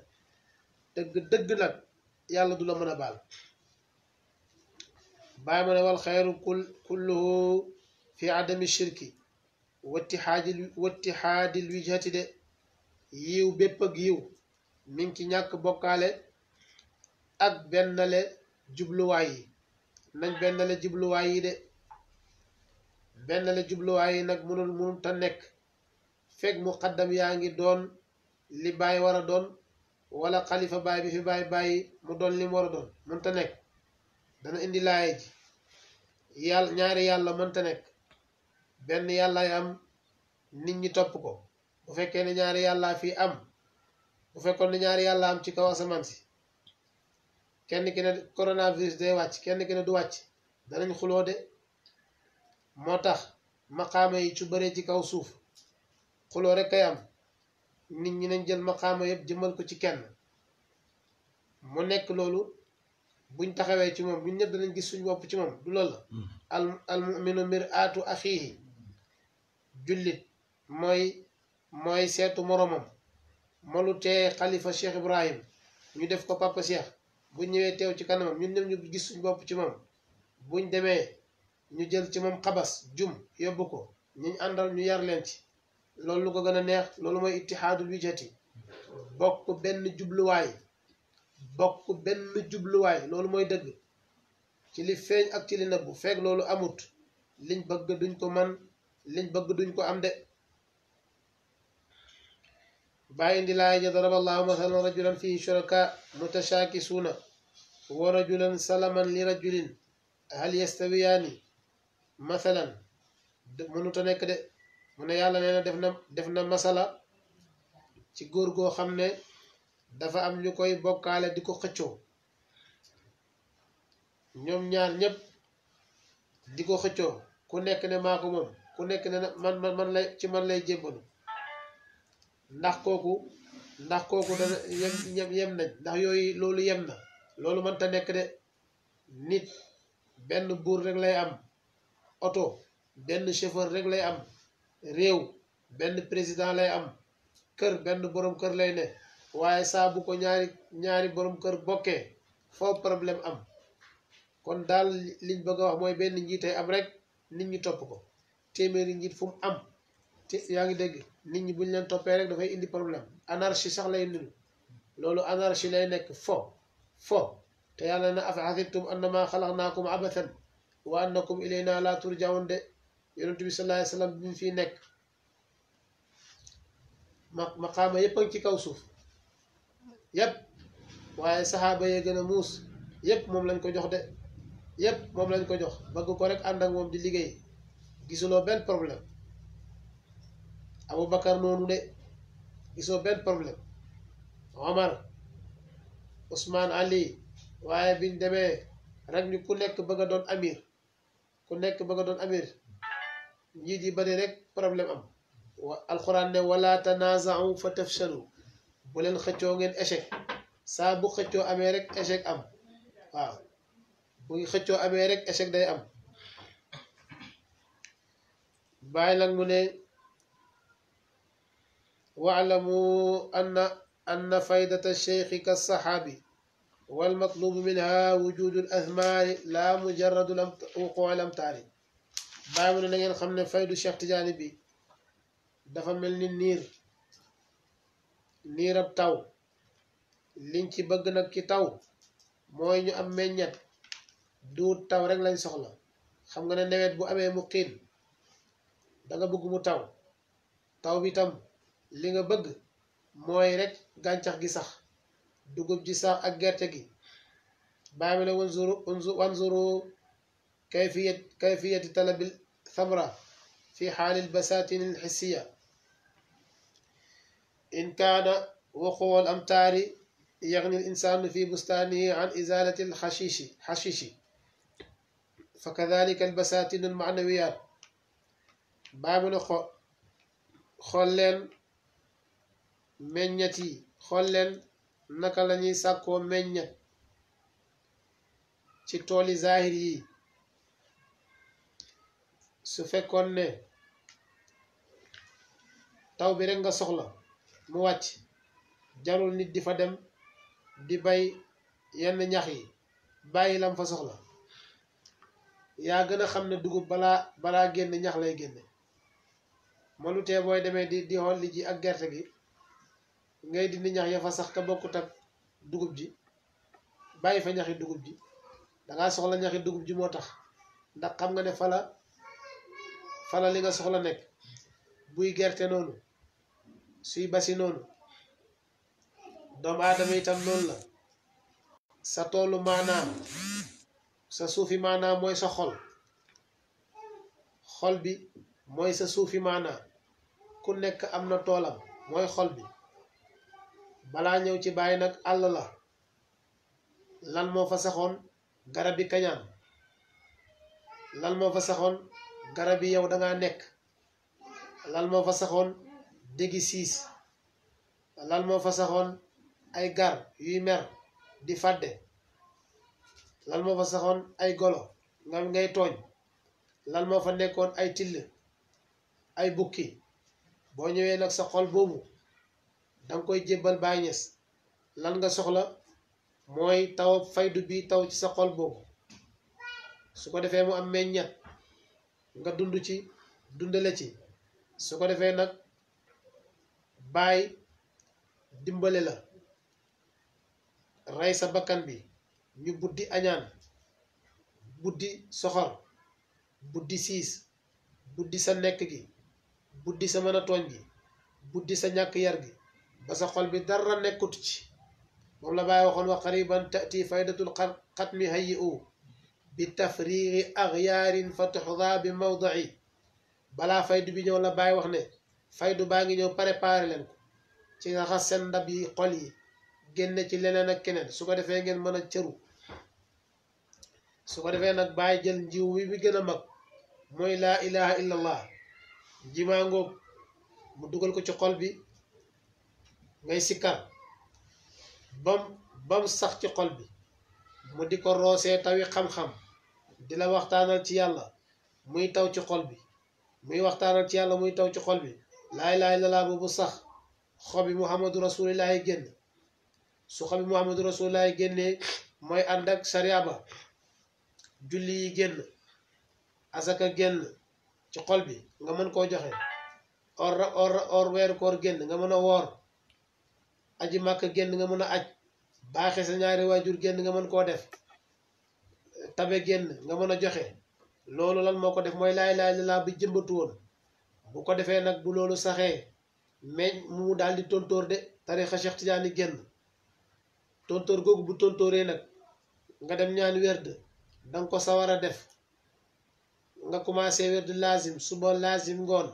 dëgg dëgg nag yàlla du la mën a baal bàyyi ma ne wal xayru kulluhu fi adami shirki wattihaadil wijhati de yiw bépp ak yiw mi ngi ci ñàkk bokkaale ak bennale jubluwaay yi nañ bennale jubluwaay yi de bennale jubluwaay yi nag mënul ta nekk fekk muqaddam yaa ngi doon li bàyyi war a doon wala xalifa baay bi fi bàyyi mu doon li mu war a doon mënta nekk dana indi laaye ji yàlla ñaari yàlla mënta nekk benn yàllaay am nit ñi topp ko bu fekkee ne ñaari yàllaa fii am bu fekkoon ne ñaari yàlla am ci kaw asamaan si kenn ki ne coronavirus day wàcc kenn ki ne du wàcc danañ xuloo de moo tax maqaama yi su bëree ci kaw suuf xuloo rek kay am nit ñi nañ jël maqaama yëpp jëmal ko ci kenn mu nekk loolu buñ taxawee ci moom ñun ñëpp danañ gis suñu bopp ci moom du loolu la al muminu mir'atu axiihi jullit mooy seetu moromam molu tee xalifa Cheikh Ibrahim ñu def ko papa Cheikh buñ ñëwee teew ci kanamam ñun ñëpp ñu gis suñu bopp ci moom buñ demee ñu jël ci moom xabas jum yóbbu ko ñu àndal ñu yar leen ci loolu lu ko gën a neex loolu mooy ittihaadul wijhati bokk benn jubluwaay loolu mooy dëgg ci li feeñ ak ci li nëbbu fekk loolu amut liñ bëgg duñ ko man liñ bëgg duñ ko am de bàyyi indi laay ja daraba allahu masalan rajulan fihi shuraka mutashaakisuuna wa rajulan salaman li rajulin hal yastawiyaani masalan mënuta nekk de mu ne yàlla nee na def na masala ci góor goo xam ne dafa am ñu koy bokkaale di ko xëccoo ñoom ñaar ñépp di ko xëccoo ku nekk ne maa ko moom ku nekk ne man lay ci man lay jébbalu ndax kooku dana yem nañ ndax yooyu loolu yem na loolu mënta nekk de nit benn buur rek lay am oto benn chauffeur rek lay am réew benn président lay am kër benn borom kër lay ne waaye saa bu ko ñaari borom kër bokkee foofu problème am kon daal liñ bëgg a wax mooy benn njiitay am rek nit ñi topp ko téeméeri njiit fu mu am te yaa ngi dégg nit ñi buñ leen toppee rek dafay indi problème anarchie sax lay niru loolu anarchie lay nekk fo te yàlla na afa hasibtum annama xalaqnaakum abathan wa annakum ilayna la turjaun de yonent bi sallallahu alayhi wa sallam bi mu fii nekk maqaama yépp a ngi ci kaw suuf yépp waaye saxaaba yee gën a muus yépp moom lañ ko jox de yépp moom lañ ko jox bëgg ko rek ànd ak moom di liggéey gisuloo benn problème Aboubacar noonu de gisoo benn problème Omar Ousmane Ali waaye biñ demee rek ñu ku nekk bëgg a doon amir njiit yi bari rek problème am alxuraan ne wala tanaaza'u fa tafshalu bu leen xëccoo ngeen échec saa bu xëccoo amee rek échec am waaw bu xëccoo amee rek échec day am bàyyi nag mu ne wa'lamu anna faydata cheikhi ka saxaabi wal matlubu minha wujudu al azmaari la mujarradu wuquu al amtaari bàyyi mu ne na ngeen xam ne faydu Cheikh Tidiane bi dafa mel ni niir ab taw liñ ci bëgg nag ci taw mooy ñu am meññet duut taw rek lañ soxla xam nga ne nawet bu amee mu xiin danga bëgg mu taw bi tam li nga bëgg mooy rek gàncax gi sax dugub ji sax ak gerte gi bàyyi ma ne wanzuru kayfiyati talabil thamra fi xaalil basatin al xissiya إن كان وقوع الأمطار يغني الإنسان في بستانه عن إزالة الحشيش فكذلك البساتين المعنويات بامن خولن meññat yi xool leen naka la ñuy sàkkoo meññat ci tooli zahir yi su fekkoon ne taw bi rek nga soxla mu wàcc jarul nit di fa dem di bay yenn ñax yi bàyyi lam fa soxla yaa gën a xam ne dugub balaa génn ñax lay génne mënu tee booy demee di xolli ji ak gerte gi ngay dindi ñax ya fa sax te bokkut ak dugub ji bàyyi fa ñaxi dugub ji dangaa soxla ñaxi dugub ji moo tax ndax xam nga ne fala li nga soxla nekk buy gerte noonu suy basi noonu doomu aadama itam noonu la sa toolu maanaam sa suufi maanaam mooy sa xol bi mooy sa suufi maanaam ku nekk am na toolam mooy xol bi balaa ñëw ci bàyyi nag àll la lan moo fa saxoon garab bi kañaan lan moo fa saxoon garab yi yow dangaa nekk lan moo fa saxoon déggi siis lan moo fa saxoon ay gar yuy mer di fàdde lan moo fa saxoon ay golo ngay tooñ lan moo fa nekkoon ay till ay bukki boo ñëwee nag sa xol boobu danga koy jébbal Baay Ñas lan nga soxla mooy taw faydu bi taw ci sa xol boobu su ko defee mu am meññat nga dund ci dundale ci su ko defee nag Baay dimbale la rey sa bakkan bi ñu buddi añaan buddi soxor buddi siis buddi sa nekk gi buddi sa mën a tooñ gi buddi sa ñàkk yar gi ba sa xol bi dara nekkut ci moom la Baay waxoon wa qariban tati faydatul xatmi hayyi u bi tafriiri axyaarin fa tuxda bi mawdai balaa faydu bi ñëw la Baay wax ne faydu baa ngi ñëw préparé leen ko ci raxas seen ndab yi xol yi génne ci leneen ak keneen su ko defee ngeen mën a cëru su ko defee nag Baay jël njiw bi gën a mag mooy laa ilaha illallah njimaa ngoog mu dugal ko ci xol bi ngay sikkar bam sax ci xol bi mu di ko roosee tawi xam-xam di la waxtaanal ci yàlla muy taw ci xol bi muy waxtaanal ci yàlla muy taw ci xol bi laa ilaaha illallaah boobu sax xobi muhammadu rasulillahi génn su xobi muhammadu rasulillahi génnee mooy ànd ak sariya ba julli yi génn asaka génn ci xol bi nga mën koo joxe or weeru koor génn nga mën a woor aji màkk génn nga mën a aj baaxe sa ñaari waajur génn nga mën koo def tabe génn nga mën a joxe loolu lan moo ko def mooy laa ilaaha illallaah bi jëmbatu woon bu ko defee nag bu loolu saxee meñ mu daal di tontóor de tarixa Cheikh Tidiane génn tontóor googu bu tontóoree nag nga dem ñaan werd danga ko sawar a def nga commencé werd lazim suba lazim ngoon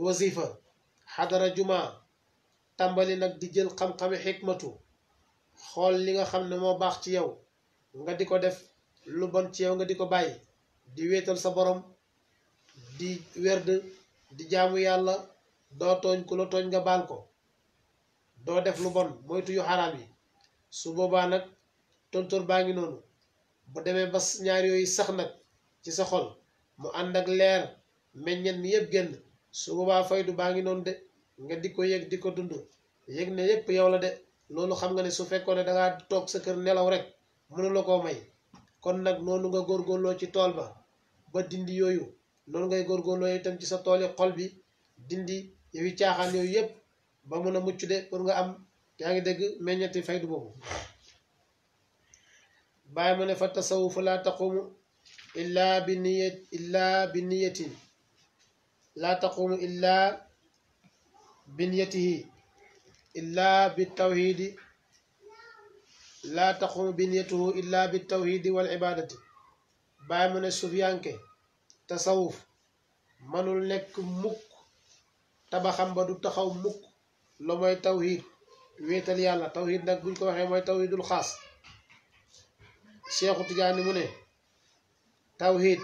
wasifa xadara juma tàmbali nag di jël xam-xami xikmatu xool li nga xam ne moo baax ci yow nga di ko def lu bon ci yow nga di ko bàyyi di wéetal sa borom di werd di jaamu yàlla doo tooñ ku la tooñ nga baal ko doo def lu bon moytu yu xaraam yi su boobaa nag tontóor baa ngi noonu bu demee ba ñaar yooyu sax nag ci sa xol mu ànd ak leer meññet mi yëpp génn su boobaa faydu baa ngi noonu de nga di ko yëg di ko dund yëg ne yëpp yow la de loolu xam nga ne su fekkoon ne dangaa toog sa kër nelaw rek mënu la koo may kon nag noonu nga góorgóorloo ci tool ba dindi yooyu noonu ngay góorgóorloo itam ci sa tooli xol bi dindi yowi caaxaan yooyu yëpp ba mën a mucc de pour nga am yaa ngi dégg meññeti faydu boobu bàyyi mu ne fa tasawufu laa taqumu illa bi niyatin laa taqumu illa bi niyatihi illa bi tawhidi laa taqumu bi niyatuhu illa bi tawhidi wal ibadati bàyyi mu ne sufiyanke tasawuf manul nekk mukk tabaxam ba du taxaw mukk lu mooy tawhid wéetal yàlla tawhid nag buñ ko waxee mooy tawhidul xaas Cheikhu Tijaani mu ne tawhid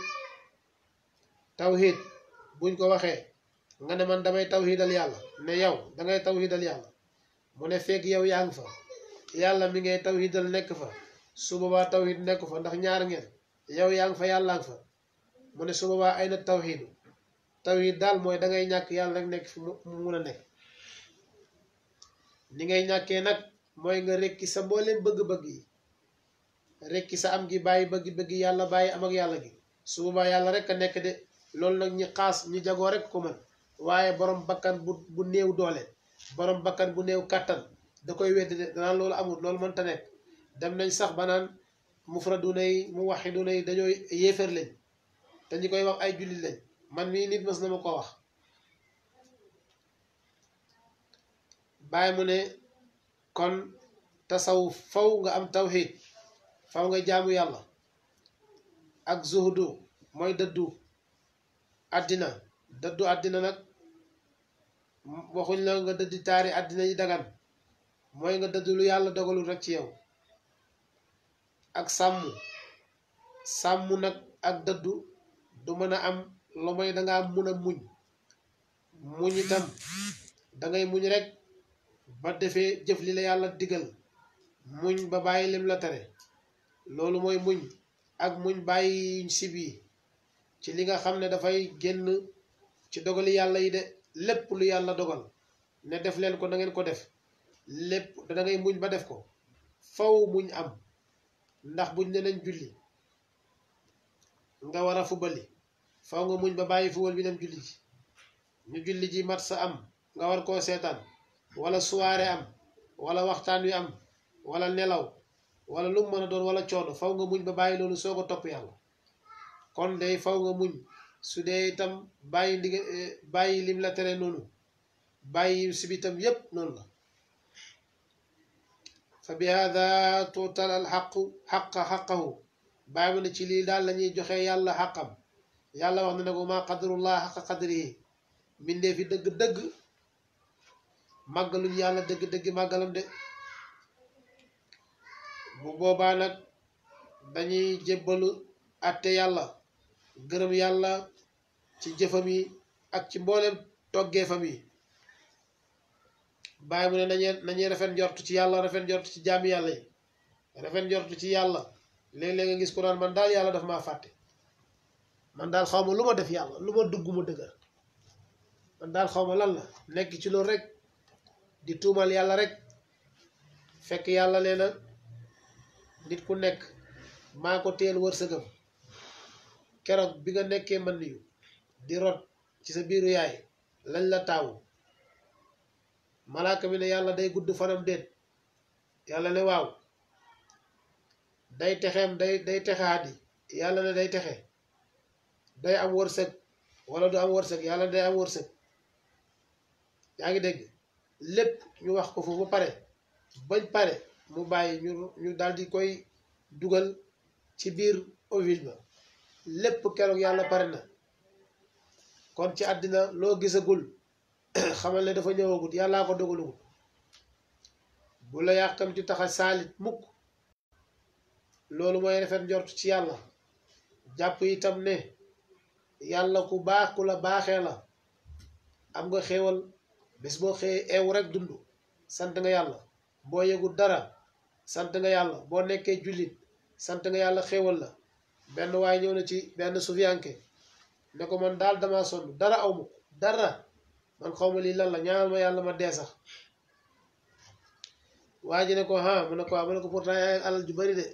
buñ ko waxee nga ne man damay tawhidal yàlla ne yow dangay tawhidal yàlla mu ne fekk yow yaa ngi fa yàlla mi ngay tawhidal nekk fa su boobaa tawhid nekk fa ndax ñaar ngeen yow yaa ngi fa yàlla ngi fa mu ne su boobaa ay na tawhid daal mooy dangay ñàkk yàlla rek nekk fi mu mun a nekk ni ngay ñàkkee nag mooy nga rekki sa mbooleem bëgg-bëgg yi rekki sa am gi bàyyi bëgg-bëgg yàlla bàyyi am ak yàlla gi su boobaa yàlla rek a nekk de loolu nag ñi xaas ñi jagoo rek ko mën waaye borom bakkan bu néew doole borom bakkan bu néew kàttan da koy weddi de danaan loolu amul loolu mënta nekk dem nañ sax ba naan mufraduna yi muwahhiduna yi dañoo yéefar lañ te ñi koy wax ay jullit lañ man mii nit mas na ma ko wax bàyyi mu ne kon tasawuf faw nga am tawhid faw nga jaamu yàlla ak zuhdu mooy dëddu àddina nag waxuñ la nga dëddi taari àddina yi dagan mooy nga dëddu lu yàlla dogalul rek ci yow ak sàmm nag ak dëddu du mën a am lu mooy dangaa mun a muñ itam dangay muñ rek ba defee jëf li la yàlla digal muñ ba bàyyi lim la tere loolu mooy muñ ak muñ bàyyi sib yi ci li nga xam ne dafay génn ci dogali yàlla yi de lépp lu yàlla dogal ne def leen ko na ngeen ko def lépp da ngay muñ ba def ko faw muñ am ndax buñ ne nañ julli nga war a fubali faw nga muñ ba bàyyi fubal bi dem julli ji ñu julli ji mat sa am nga war koo seetaan wala soirée am wala waxtaan wi am wala nelaw wala lu mu mën a doon wala coono faw nga muñ ba bàyyi loolu soo ko topp yàlla kon day faw nga muñ su dee itam bàyyi lim la tere noonu bàyyi si bitam yépp noonu la fa bi hada tuutal al xaqahu bàyyi mu ne ci lii daal la ñuy joxe yàlla xaqam yàlla wax na ne ko maa qadrullah xaqa qadrihi mbindee fi dëgg-dëgg màggaluñ yàlla dëgg-dëgg màggalam de bu boobaa nag dañuy jébbalu àtte yàlla gërëm yàlla ci jëfam yi ak ci mboolem toggeefam yi bàyyi mu ne nañuy rafet njort ci yàlla rafet njort ci jaami yàlla yi rafet njort ci yàlla léeg-léeg nga gis ko naan man daal yàlla daf maa fàtte man daal xaw ma lu ma def yàlla lu ma dugg mu dëgër man daal xaw ma lan la nekk ci loolu rek di tuumal yàlla rek fekk yàlla nee na nit ku nekk maa ko teel wërsëgam keroog bi nga nekkee man niyu di rot ci sa biiru yaay lañ la taawu malaaka mi ne yàlla day gudd fanam déet yàlla ne waaw day texeem day texaadi yàlla ne day texe day am wërsëg wala du am wërsëg yàlla day am wërsëg yaa ngi dégg lépp ñu wax ko foofu ba pare bañ pare mu bàyyi ñu daal di koy dugal ci biir ovule ba lépp keroog yàlla pare na kon ci àddina loo gisagul xamal ne dafa ñëwagut yàllaa ko dogalugut bu la yàqamti taxa saalit mukk loolu mooy rafet njort ci yàlla jàpp itam ne yàlla ku baax ku la baaxee la am nga xéewal bés boo xëyee eew rek dund sant nga yàlla boo yëgut dara sant nga yàlla boo nekkee jullit sant nga yàlla xéewal la benn waaye ñëw na ci benn sufiyanke ne ko man daal dama sonn dara aw ma dara man xaw ma lii lan la ñaanal ma yàlla ma dee sax waa ji ne ko mu ne ko waaw mu ne ko pourtant yaa alal ju bari de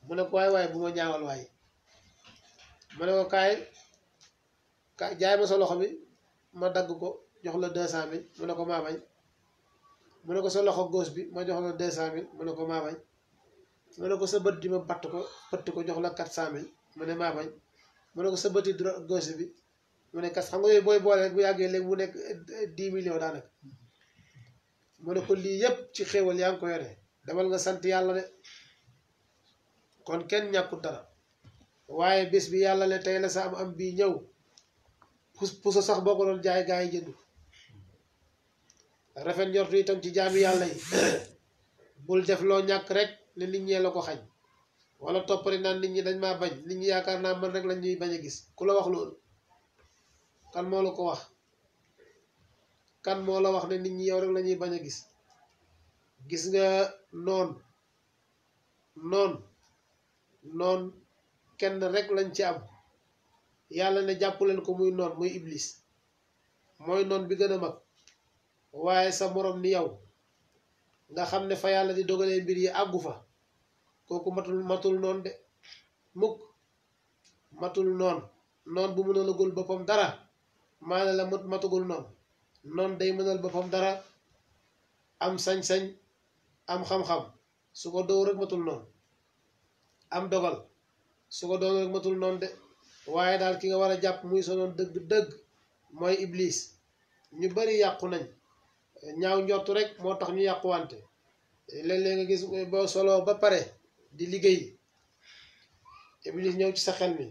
mu ne ko waay bu ma ñaawal waay mu ne ko kaay jaay ma sa loxo bi ma dagg ko jox la 200 000 mu ne ko maa bañ mu ne ko sa loxo gauche bi ma jox la 200 000 mu ne ko maa bañ mu ne ko sa bët di ma batt ko pëtt ko jox la 400 000 mu ne maa bañ mu ne ko sa bëti gauche bi mu ne kas xam nga yooyu booy boole rek bu yàggee léegi mu nekk 10 millions daanaka mu ne ko lii yépp ci xéewal yaa ngi ko yore demal nga sant yàlla de kon kenn ñàkkut dara waaye bés bi yàlla ne tey la sa am bii ñëw puso sax boo ko doon jaay gaa yi jëndu rafet njortu itam ci jaami yàlla yi bul def loo ñàkk rek ne nit ñee la ko xañ wala toppari naan nit ñi dañ maa bañ nit ñi yaakaar naa man rek lañ ñuy bañ a gis ku la wax loolu kan moo la ko wax kan moo la wax ne nit ñi yow rek la ñuy bañ a gis nga noon kenn rek lañ ci am yàlla ne jàpp leen ko muy noon muy iblis mooy noon bi gën a mag waaye sa morom ni yow nga xam ne fa yàlla di dogalee mbir yi àggu fa kooku matul noon de mukk matul noon bu mënal agul boppam dara maana la matugul noon day mënal boppam dara am sañ-sañ am xam-xam su ko doo rek matul noon am dogal su ko doon rek matul noon de waaye daal ki nga war a jàpp muy sa noon dëgg-dëgg mooy iblis ñu bari yàqu nañ ñaaw njortu rek moo tax ñu yàquwante léeg-léeg nga gis boo solo ba pare di liggéey iblis ñëw ci sa xel mi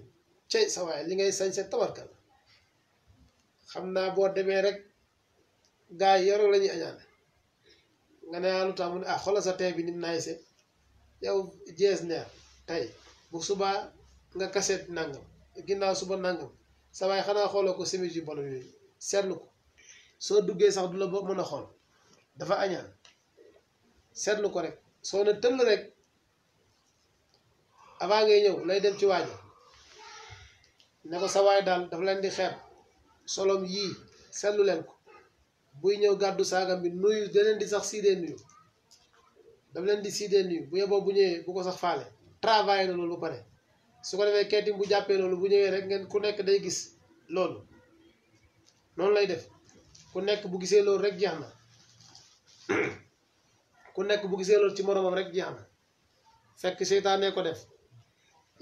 cey sa waaye li ngay sañ sa tabarkal xam naa boo demee rek gaa yi yoroo la ñuy añaane nga ne lu tax mu ne xoolal sa tey bi nim naay se yow jees neer tey bu subaa nga kaseet nangam ginnaaw suba nangam sa waaye xanaa xooloo ko semis yu bon yooyu seetlu ko soo duggee sax du la ba mën a xool dafa añaan seetlu ko rek soo ne tëll rek avant ngay ñëw lay dem ci waaja ne ko sa waay daal dafa leen di xeeb solom yii seetlu leen ko buy ñëw gàddu saagam bi nuyu da leen di sax siidee nuyu daf leen di siidee nuyu bu yeboo bu ñëwee bu ko sax faale travail na loolu ba pare su ko defee keetim bu jàppee loolu bu ñëwee rek ngeen ku nekk day gis loolu noonu lay def ku nekk bu gisee loolu rek jeex na ku nekk bu gisee loolu ci moromam rek jeex na fekk seytaane ko def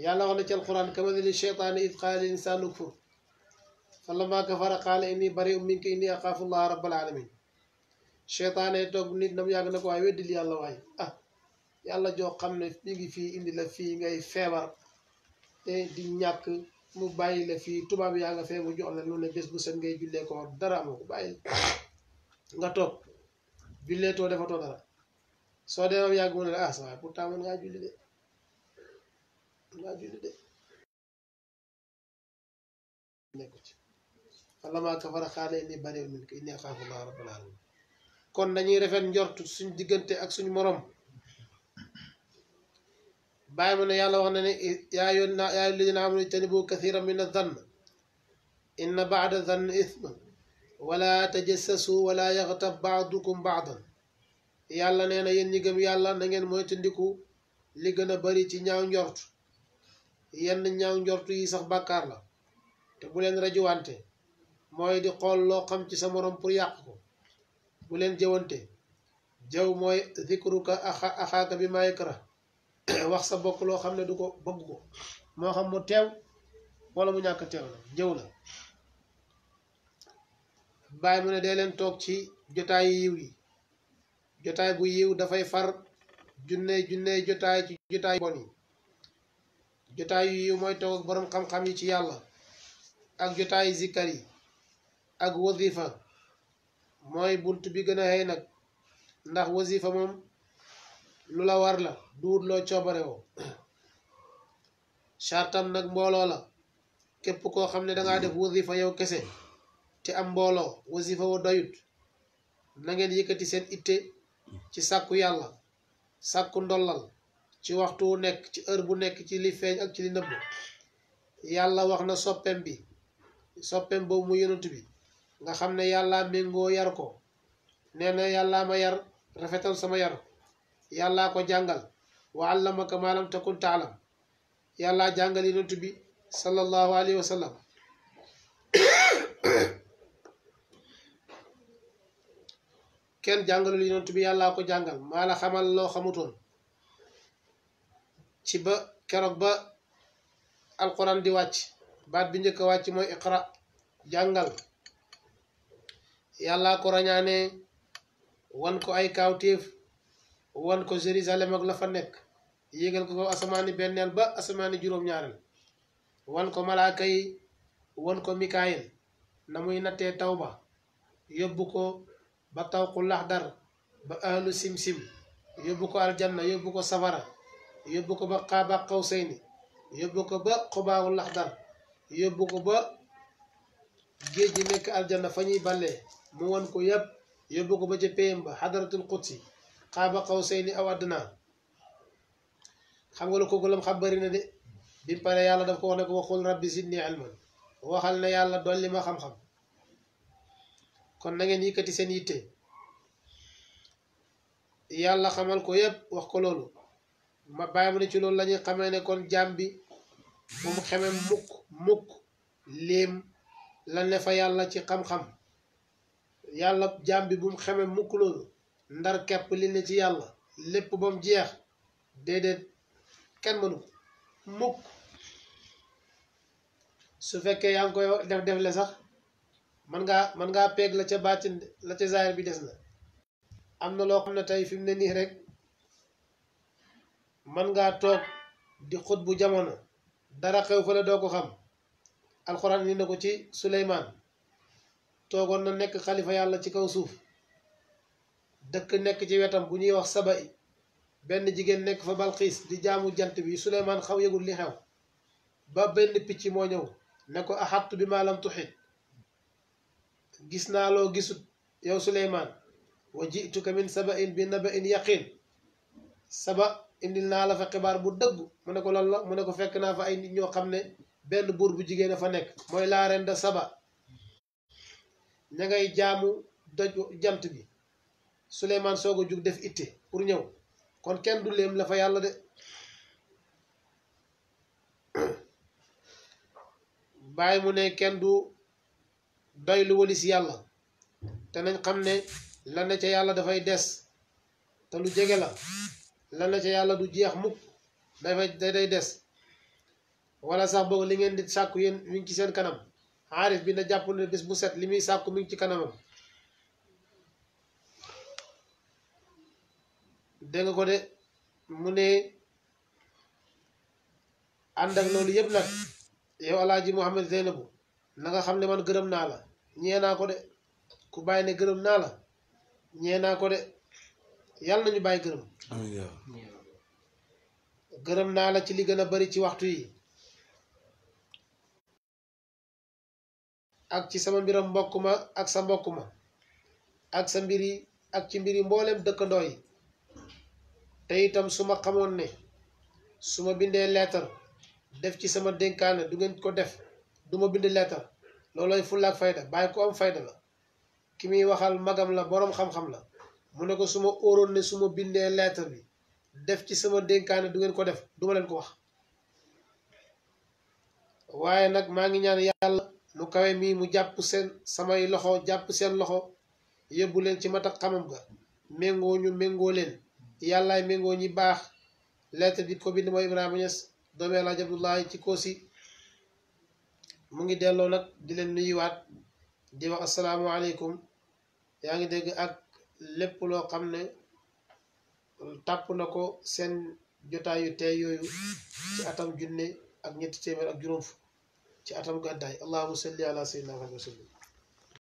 yàlla wax na ci alquran kamathali sheytaani id qaala lil insaani ukfur falammaa kafara qaala inni bari'un minka inni axaafu llaha rabbal alamin seytaane toog nit nam yàgg na ko waaye weddil yàlla waaye yàlla joo xam ne mi ngi fii indi la fii ngay feebar te di ñàkk mu bàyyi la fii tubaab yaa nga fee mu jox la lu ne bés bu set ngay jullee ko dara amoo ko bàyyi nga toog jullee too defatoo dara soo dee am yàgg mu ne la sa waay pourtant man ngaa julli de nekku ci falammaa kafara qaala inni bari'un minka inni axaafu llaaha rabbal aalamiin kon dañuy rafet njortu suñ diggante ak suñ morom bàyyi mu ne yàlla wax na ne yaa ayyuhaa llaziina aamanuu ijtanibuu kathiiran mina zann inna ba'da zanni ithman wala tajassasu wala yaxtab ba'dukum ba'dan yàlla nee na yéen ñi gëm yàlla na ngeen moytandiku li gën a bari ci ñaaw njort yenn ñaaw njort yi sax bàkkaar la te bu leen rajuwante mooy di xool loo xam ci sa morom pour yàq ko bu leen jëwante jëw mooy zikruka axaaka bi maa yakrah wax sa bokk loo xam ne du ko bëgg ko moo xam mu teew wala mu ñàkk teew la jëw la bàyyi mu ne dee leen toog ci jotaay yiw yi jotaay bu yiw dafay far junne jotaay ci jotaay bon yi jotaay yu yiw mooy toog ak boroom xam-xam yi ci yàlla ak jotaay zikkar yi ak wazifa mooy bunt bi gën a xëy nag ndax wazifa moom lu la war la duut loo coobare woo chartam nag mbooloo la képp koo xam ne dangaa def wazifa yow kese te am mbooloo wazifa wa doyut na ngeen yëkkati seen itte ci sàkku yàlla sàkku ndollal ci waxtu wu nekk ci heure bu nekk ci li feeñ ak ci li nëbb yàlla wax na soppeem boobu mu yonent bi nga xam ne yàlla méngoo yar ko nee na yàllaa ma yar rafetal sama yar yàllaa ko jàngal wa allamaka maa lam takun taalam yàllaa jàngal yonent bi sallallahu alayhi wa sallam kenn jàngalul yonent bi yàllaa ko jàngal maa la xamal loo xamutoon ci ba keroog ba alquran di wàcc baat bi njëkk a wàcc mooy iqra jàngal yàllaa ko rañaane wan ko ay kaawtéef wan ko Jérusalem ak la fa nekk yéegal ko asamaani benneel ba asamaani juróom-ñaareel wan ko malaaka yi wan ko Mikaayil na muy nattee taw ba yóbbu ko ba tawqul laxdar ba ahlu simsim yóbbu ko aljanna yóbbu ko safara yóbbu ko ba qaaba qawsayni yóbbu ko ba xubaawul laxdar yóbbu ko ba géej gi nekk aljanna fa ñuy ballee mu won ko yëpp yóbbu ko ba ca péyam ba xadaratul qudsi qaaba qawsayni aw adnaa xam nga lu kooku lam xam bëri na de bi mu pare yàlla daf ko wax ne ko waxul rabbi zidni ilman waxal ne yàlla dolli ma xam-xam kon na ngeen yëkkati seen yitte yàlla xamal ko yëpp wax ko loolu ma bàyyi mu ne ci loolu la ñuy xamee ne kon jaam bi bu mu xeme mukk léem la ne fa yàlla ci xam-xam yàlla jaam bi bu mu xeme mukk loolu ndar kepp li ne ci yàlla lépp ba mu jeex déedéet kenn mënu ko mukk su fekkee yaa ngi koy def le sax man ngaa peeg la ca baatin la ca zaahir bi des na am na loo xam ne tey fi mu ne nii rek man ngaa toog di xut bu jamono dara xew fa la doo ko xam alxuraan ni na ko ci Suleymaan toogoon na nekk xalifa yàlla ci kaw suuf dëkk nekk ci wetam bu ñuy wax saba i benn jigéen nekk fa balxiis di jaamu jant bi Suleymaan xaw yëgul li xew ba benn picc moo ñëw ne ko axattu bi maa lam tuxit gis naa loo gisut yow Suleymaan wa jituka min saba in bi naba in yaqin saba indil naa la fa xibaar bu dëgg mu ne ko lan la mu ne ko fekk naa fa ay nit ñoo xam ne benn buur bu jigéen a fa nekk mooy la reine de Saba ña ngay jaamu doj jant bi Suleymaan soog a jug def itte pour ñëw kon kenn du léem la fa yàlla de bàyyi mu ne kenn du doy lu walis yàlla te nañ xam ne lan na ca yàlla dafay des te lu jege la lan na ca yàlla du jeex mukk day des wala sax boog li ngeen di sàkku yéen mi ngi ci seen kanam xaarif bi na jàpp ne bés bu set li muy sàkku mi ngi ci kanamam dégg nga ko de mu ne ànd ak loolu yëpp nag yow alaaji Mouhamed Zeynabu na nga xam ne man gërëm naa la ñee naa ko de ku bàyyi ne gërëm naa la ñee naa ko de yàlla nañu bàyyi gërëm gërëm naa la ci li gën a bari ci waxtu yi ak ci sama mbiram mbokk ma ak sa mbokk ma ak sa mbir yi ak ci mbir yi mbooleem dëkkandoo yi te itam su ma xamoon ne su ma bindee leetar def ci sama dénkaane du ngeen ko def du ma bind leetar loolooy fulla ak fayda bàyyi ko am fayda la ki muy waxal magam la boroom xam-xam la mu ne ko su ma óoroon ne su ma bindee leetar bi def ci sama dénkaane du ngeen ko def duma leen ko wax waaye nag maa ngi ñaan yàlla mu kawe mii mu jàpp seen samay loxo jàpp seen loxo yóbbu leen ci mat ak xamam ga méngoo ñu méngoo leen yàllaay méngoo ñi baax lettre bi ko bind mooy Ibrahima Niass doomi El Hadj Abdoulaye ci Kossy mu ngi delloo nag di leen nuyuwaat di wax asalaamualeykum yaa ngi dégg ak lépp loo xam ne tàpp na ko seen jotaayu tey yooyu ci atam junne ak ñetti téeméer ak juróom fukk ci atam gàddaay allahumma salli ala sayyidina Muhammad wa sallam